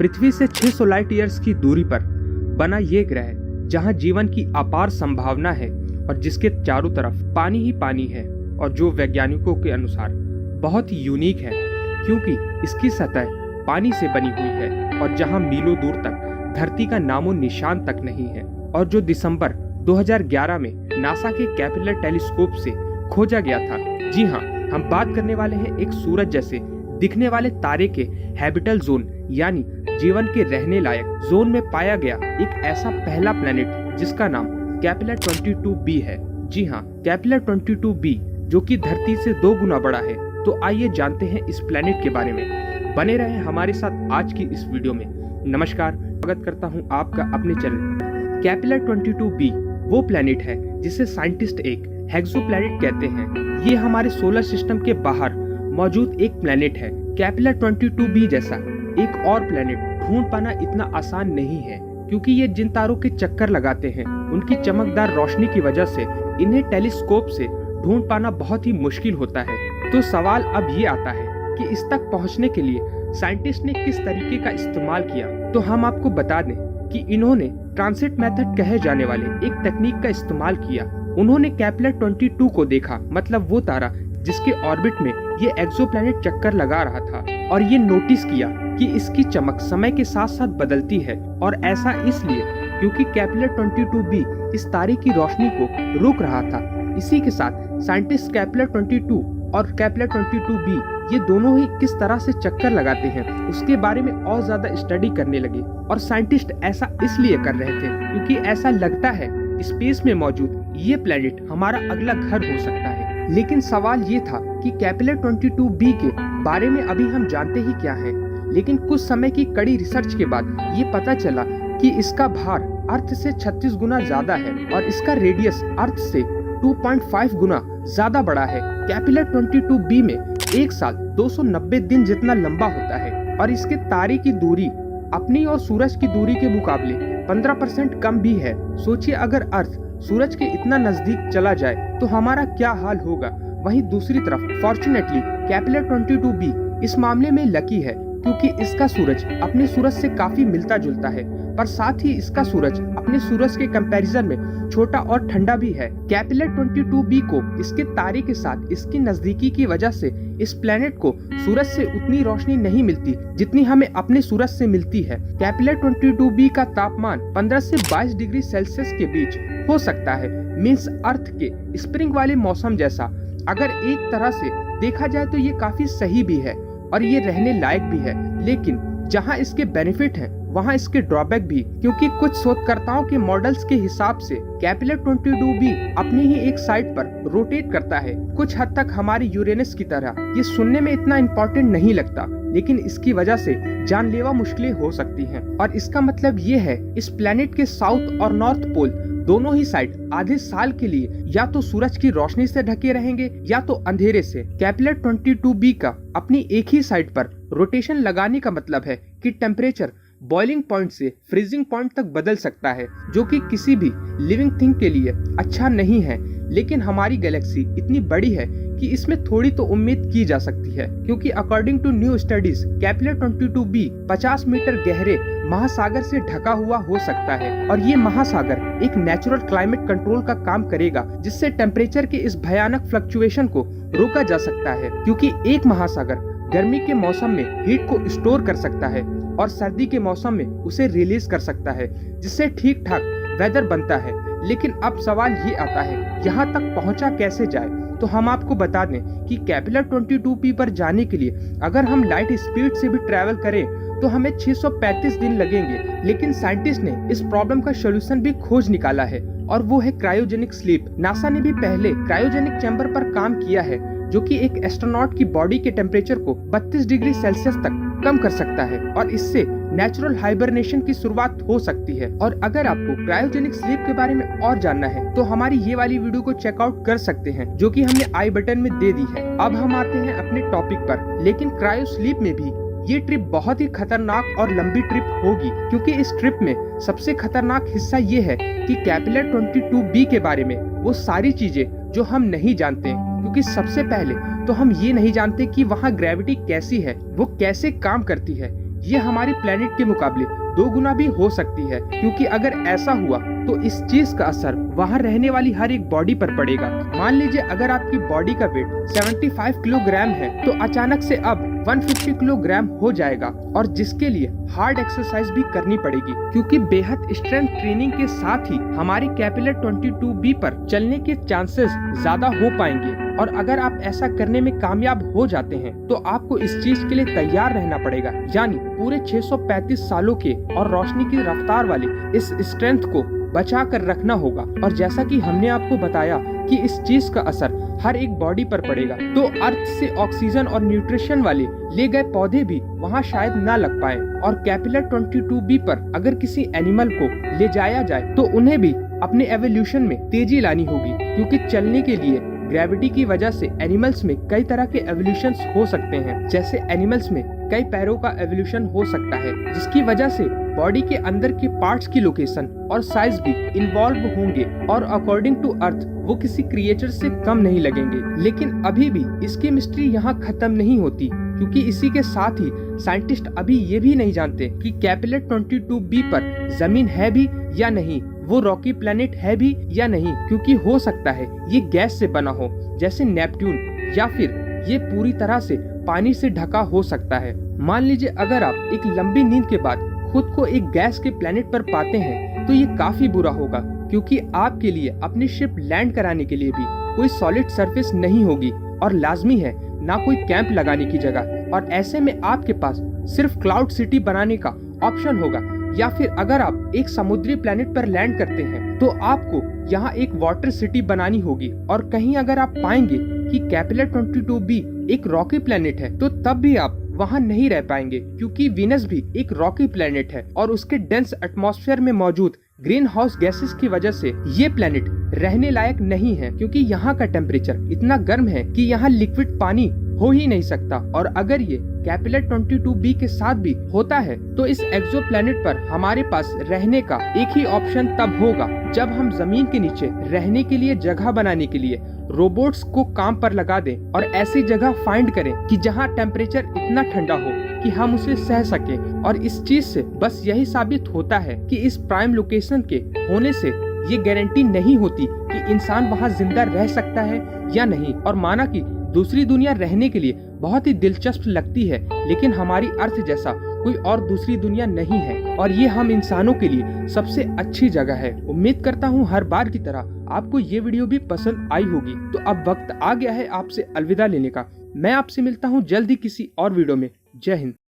पृथ्वी से 600 light years की दूरी पर बना ये ग्रह जहां जीवन की अपार संभावना है और जिसके चारों तरफ पानी ही पानी है, और जो वैज्ञानिकों के अनुसार बहुत ही यूनिक है क्योंकि इसकी सतह पानी से बनी हुई है और जहां मीलों दूर तक धरती का नामो निशान तक नहीं है, और जो दिसंबर 2011 में नासा के कैप्लर टेलीस्कोप से खोजा गया था। जी हाँ, हम बात करने वाले हैं एक सूरज जैसे दिखने वाले तारे के हैबिटल जोन यानी जीवन के रहने लायक जोन में पाया गया एक ऐसा पहला प्लेनेट जिसका नाम कैप्लर 22b है। जी हाँ, कैप्लर 22b जो कि धरती से 2 गुना बड़ा है। तो आइए जानते हैं इस प्लेनेट के बारे में। बने रहे हमारे साथ आज की इस वीडियो में। नमस्कार, स्वागत करता हूँ आपका अपने चैनल। कैप्लर 22b वो प्लेनेट है जिसे साइंटिस्ट एक हेक्सोप्लैनेट कहते हैं। ये हमारे सोलर सिस्टम के बाहर मौजूद एक प्लेनेट है। कैप्लर 22b जैसा एक और प्लेनेट ढूंढ पाना इतना आसान नहीं है क्योंकि ये जिन तारों के चक्कर लगाते हैं उनकी चमकदार रोशनी की वजह से इन्हें टेलीस्कोप से ढूंढ पाना बहुत ही मुश्किल होता है। तो सवाल अब ये आता है कि इस तक पहुंचने के लिए साइंटिस्ट ने किस तरीके का इस्तेमाल किया। तो हम आपको बता दें कि इन्होंने ट्रांसिट मेथड कहे जाने वाले एक तकनीक का इस्तेमाल किया। उन्होंने कैप्लर 22 को देखा, मतलब वो तारा जिसके ऑर्बिट में ये एक्सोप्लैनेट चक्कर लगा रहा था, और ये नोटिस किया कि इसकी चमक समय के साथ साथ बदलती है। और ऐसा इसलिए क्योंकि कैप्लर 22b इस तारे की रोशनी को रोक रहा था। इसी के साथ साइंटिस्ट कैप्लर 22 और कैप्लर 22b ये दोनों ही किस तरह से चक्कर लगाते हैं उसके बारे में और ज्यादा स्टडी करने लगे। और साइंटिस्ट ऐसा इसलिए कर रहे थे क्योंकि ऐसा लगता है स्पेस में मौजूद ये प्लेनेट हमारा अगला घर हो सकता है। लेकिन सवाल ये था कि कैप्लर 22b के बारे में अभी हम जानते ही क्या है। लेकिन कुछ समय की कड़ी रिसर्च के बाद ये पता चला कि इसका भार अर्थ से 36 गुना ज्यादा है और इसका रेडियस अर्थ से 2.5 गुना ज्यादा बड़ा है। कैप्लर 22b में एक साल 290 दिन जितना लंबा होता है और इसके तारे की दूरी अपनी और सूरज की दूरी के मुकाबले 15% कम भी है। सोचिए, अगर अर्थ सूरज के इतना नजदीक चला जाए तो हमारा क्या हाल होगा। वहीं दूसरी तरफ फॉर्चुनेटली कैप्लर 22b इस मामले में लकी है क्योंकि इसका सूरज अपने सूरज से काफी मिलता जुलता है, पर साथ ही इसका सूरज अपने सूरज के कंपैरिजन में छोटा और ठंडा भी है। कैप्लर 22b को इसके तारे के साथ इसकी नजदीकी की वजह से इस प्लेनेट को सूरज से उतनी रोशनी नहीं मिलती जितनी हमें अपने सूरज से मिलती है। कैप्लर 22b का तापमान 15 से 22 डिग्री सेल्सियस के बीच हो सकता है। मीन्स अर्थ के स्प्रिंग वाले मौसम जैसा। अगर एक तरह से देखा जाए तो ये काफी सही भी है और ये रहने लायक भी है। लेकिन जहाँ इसके बेनिफिट हैं वहाँ इसके ड्रॉबैक भी, क्योंकि कुछ शोधकर्ताओं के मॉडल्स के हिसाब से कैप्लर 22b अपनी ही एक साइड पर रोटेट करता है, कुछ हद तक हमारे यूरेनस की तरह। ये सुनने में इतना इम्पोर्टेंट नहीं लगता, लेकिन इसकी वजह से जानलेवा मुश्किलें हो सकती हैं। और इसका मतलब ये है इस प्लेनेट के साउथ और नॉर्थ पोल दोनों ही साइड आधे साल के लिए या तो सूरज की रोशनी से ढके रहेंगे या तो अंधेरे से। कैप्लर 22b का अपनी एक ही साइड पर रोटेशन लगाने का मतलब है कि टेम्परेचर बॉइलिंग पॉइंट से फ्रीजिंग पॉइंट तक बदल सकता है, जो कि किसी भी लिविंग थिंग के लिए अच्छा नहीं है। लेकिन हमारी गैलेक्सी इतनी बड़ी है कि इसमें थोड़ी तो उम्मीद की जा सकती है, क्योंकि according to new studies Kepler 22b 50 metre गहरे महासागर से ढका हुआ हो सकता है। और ये महासागर एक नेचुरल क्लाइमेट कंट्रोल का काम करेगा, जिससे टेम्परेचर के इस भयानक फ्लक्चुएशन को रोका जा सकता है। क्योंकि एक महासागर गर्मी के मौसम में हीट को स्टोर कर सकता है और सर्दी के मौसम में उसे रिलीज कर सकता है, जिससे ठीक ठाक वेदर बनता है। लेकिन अब सवाल ये आता है, यहाँ तक पहुँचा कैसे जाए। तो हम आपको बता दें कि कैप्लर 22b पर जाने के लिए अगर हम लाइट स्पीड से भी ट्रैवल करें तो हमें 635 दिन लगेंगे। लेकिन साइंटिस्ट ने इस प्रॉब्लम का सॉल्यूशन भी खोज निकाला है, और वो है क्रायोजेनिक स्लीप। नासा ने भी पहले क्रायोजेनिक चैम्बर पर काम किया है, जो कि एक एस्ट्रोनॉट की बॉडी के टेम्परेचर को 32 डिग्री सेल्सियस तक कम कर सकता है, और इससे नेचुरल हाइबरनेशन की शुरुआत हो सकती है। और अगर आपको क्रायोजेनिक स्लीप के बारे में और जानना है तो हमारी ये वाली वीडियो को चेकआउट कर सकते हैं, जो कि हमने आई बटन में दे दी है। अब हम आते हैं अपने टॉपिक पर। लेकिन क्रायो स्लीप में भी ये ट्रिप बहुत ही खतरनाक और लंबी ट्रिप होगी, क्योंकि इस ट्रिप में सबसे खतरनाक हिस्सा ये है कि कैप्लर 22b के बारे में वो सारी चीजें जो हम नहीं जानते। क्योंकि सबसे पहले तो हम ये नहीं जानते कि वहाँ ग्रेविटी कैसी है, वो कैसे काम करती है, ये हमारे प्लेनेट के मुकाबले 2 गुना भी हो सकती है, क्योंकि अगर ऐसा हुआ तो इस चीज का असर वहाँ रहने वाली हर एक बॉडी पर पड़ेगा। मान लीजिए अगर आपकी बॉडी का वेट 75 किलोग्राम है तो अचानक से अब 150 किलोग्राम हो जाएगा, और जिसके लिए हार्ड एक्सरसाइज भी करनी पड़ेगी, क्योंकि बेहद स्ट्रेंथ ट्रेनिंग के साथ ही हमारे कैपिलर 22B पर चलने के चांसेस ज्यादा हो पाएंगे। और अगर आप ऐसा करने में कामयाब हो जाते हैं तो आपको इस चीज के लिए तैयार रहना पड़ेगा, यानी पूरे 635 सालों के और रोशनी की रफ्तार वाले इस स्ट्रेंथ को बचा कर रखना होगा। और जैसा कि हमने आपको बताया कि इस चीज का असर हर एक बॉडी पर पड़ेगा, तो अर्थ से ऑक्सीजन और न्यूट्रिशन वाले ले गए पौधे भी वहाँ शायद ना लग पाए। और कैपिलर 22B पर अगर किसी एनिमल को ले जाया जाए तो उन्हें भी अपने एवोल्यूशन में तेजी लानी होगी, क्योंकि चलने के लिए ग्रेविटी की वजह से एनिमल्स में कई तरह के एवोल्यूशंस हो सकते हैं। जैसे एनिमल्स में कई पैरों का एवोल्यूशन हो सकता है, जिसकी वजह से बॉडी के अंदर के पार्ट्स की लोकेशन और साइज भी इन्वॉल्व होंगे, और अकॉर्डिंग टू अर्थ वो किसी क्रिएचर से कम नहीं लगेंगे। लेकिन अभी भी इसकी मिस्ट्री यहाँ खत्म नहीं होती, क्योंकि इसी के साथ ही साइंटिस्ट अभी ये भी नहीं जानते कि कैपिलर 22B पर जमीन है भी या नहीं, वो रॉकी प्लेनेट है भी या नहीं, क्योंकि हो सकता है ये गैस से बना हो जैसे नेपट्यून, या फिर ये पूरी तरह से पानी से ढका हो सकता है। मान लीजिए अगर आप एक लंबी नींद के बाद खुद को एक गैस के प्लेनेट पर पाते हैं तो ये काफी बुरा होगा, क्योंकि आपके लिए अपनी शिप लैंड कराने के लिए भी कोई सॉलिड सरफेस नहीं होगी, और लाजमी है ना कोई कैंप लगाने की जगह। और ऐसे में आपके पास सिर्फ क्लाउड सिटी बनाने का ऑप्शन होगा, या फिर अगर आप एक समुद्री प्लेनेट पर लैंड करते हैं तो आपको यहाँ एक वाटर सिटी बनानी होगी। और कहीं अगर आप पाएंगे कि कैपिलर 22B एक रॉकी प्लेनेट है तो तब भी आप वहाँ नहीं रह पाएंगे, क्योंकि वीनस भी एक रॉकी प्लेनेट है, और उसके डेंस एटमॉस्फेयर में मौजूद ग्रीन हाउस गैसेस की वजह से ये प्लेनेट रहने लायक नहीं है, क्योंकि यहाँ का टेम्परेचर इतना गर्म है कि यहाँ लिक्विड पानी हो ही नहीं सकता। और अगर ये कैपिलर 22B के साथ भी होता है तो इस एक्सोप्लैनेट पर हमारे पास रहने का एक ही ऑप्शन तब होगा जब हम जमीन के नीचे रहने के लिए जगह बनाने के लिए रोबोट्स को काम पर लगा दें, और ऐसी जगह फाइंड करें कि जहां टेम्परेचर इतना ठंडा हो कि हम उसे सह सके। और इस चीज से बस यही साबित होता है कि इस प्राइम लोकेशन के होने से ये गारंटी नहीं होती कि इंसान वहां जिंदा रह सकता है या नहीं। और माना कि दूसरी दुनिया रहने के लिए बहुत ही दिलचस्प लगती है, लेकिन हमारी अर्थ जैसा कोई और दूसरी दुनिया नहीं है, और ये हम इंसानों के लिए सबसे अच्छी जगह है। उम्मीद करता हूँ हर बार की तरह आपको ये वीडियो भी पसंद आई होगी। तो अब वक्त आ गया है आपसे अलविदा लेने का। मैं आपसे मिलता हूँ जल्द ही किसी और वीडियो में। जय हिंद।